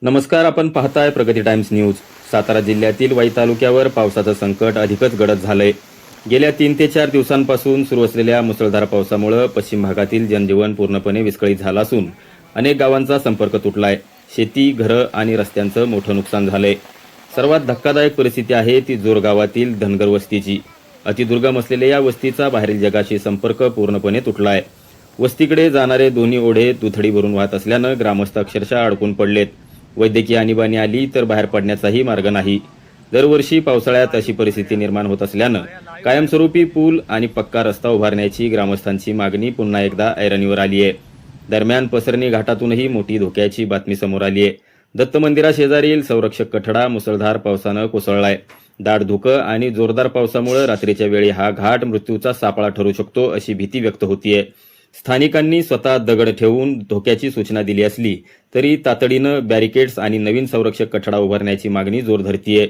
नमस्कार, आपण पाहताय प्रगती टाइम्स न्यूज। सातारा जिल्ह्यातील वाई तालुक्यावर पावसाचं संकट अधिकच गडद झालंय। गेल्या 3 ते 4 दिवसांपासून सुरू असलेल्या मुसळधार पावसामुळे पश्चिम भागातील जनजीवन पूर्णपणे विस्कळीत झालं असून अनेक गावांचा संपर्क तुटलाय। शेती, घरं आणि रस्त्यांचं मोठं नुकसान झालंय। सर्वात धक्कादायक परिस्थिती आहे ती जोर गावातील धनगर वस्तीची। अतिदुर्गम असलेल्या या वस्तीचा बाहेरील जगाशी संपर्क पूर्णपणे तुटलाय। वस्तीकडे जाणारे दोन्ही ओढे दुथडी भरून वाहत असल्यानं ग्रामस्थ अक्षरशः अडकून पडलेत। वैद्यकीय आणीबाणी आली तर बाहेर पडण्याचाही मार्ग नाही। दरवर्षी पावसाळ्यात अशी परिस्थिती निर्माण होत असल्यानं कायमस्वरूपी पूल आणि पक्का रस्ता उभारण्याची ग्रामस्थांची मागणी पुन्हा एकदा ऐरणीवर आली आहे। दरम्यान पसरणी घाटातूनही मोठी धोक्याची बातमी समोर आली आहे। दत्त मंदिराशेजारील संरक्षक कठडा मुसळधार पावसानं कोसळलाय। दाट धुकं आणि जोरदार पावसामुळे रात्रीच्या वेळी हा घाट मृत्यूचा सापळा ठरू शकतो अशी भीती व्यक्त होतीये। स्थानिकांनी स्वतः दगड ठेवून धोक्याची सूचना दिली असली तरी तातडीनं बॅरिकेड्स आणि नवीन संरक्षक कठडा उभारण्याची मागणी जोर धरतीये।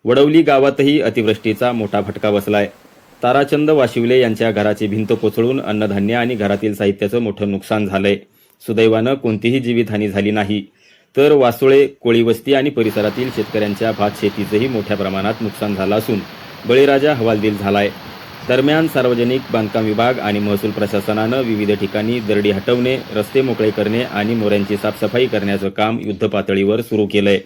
वडवली गावातही अतिवृष्टीचा मोठा फटका बसलाय। ताराचंद वाशिवले यांच्या घराची भिंत कोसळून अन्नधान्य आणि घरातील साहित्याचं मोठं नुकसान झालंय। सुदैवानं कोणतीही जीवितहानी झाली नाही, तर वासुळे, कोळी वस्ती आणि परिसरातील शेतकऱ्यांच्या भात शेतीचंही मोठ्या प्रमाणात नुकसान झालं असून बळीराजा हवालदिल झालाय। दरम्यान सार्वजनिक बांधकाम विभाग आणि महसूल प्रशासनानं विविध ठिकाणी दरडी हटवणे, रस्ते मोकळे करणे आणि मोऱ्यांची साफसफाई करण्याचं काम युद्धपातळीवर सुरू केलंय।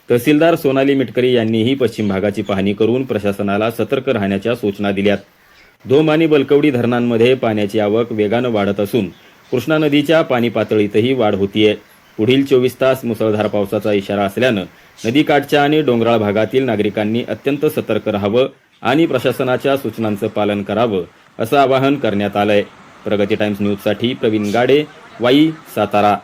तहसीलदार सोनाली मिटकरी यांनीही पश्चिम भागाची पाहणी करून प्रशासनाला सतर्क राहण्याच्या सूचना दिल्यात। धोम आणि बलकवडी धरणांमध्ये पाण्याची आवक वेगानं वाढत असून कृष्णा नदीच्या पाणी पातळीतही वाढ होतीये। पुढील 24 तास मुसळधार पावसाचा इशारा असल्यानं नदीकाठच्या आणि डोंगराळ भागातील नागरिकांनी अत्यंत सतर्क राहावं आणि प्रशासनाच्या सूचनांचं पालन करावं असं आवाहन करण्यात आलंय। प्रगती टाइम्स न्यूजसाठी प्रवीण गाडे, वाई, सातारा।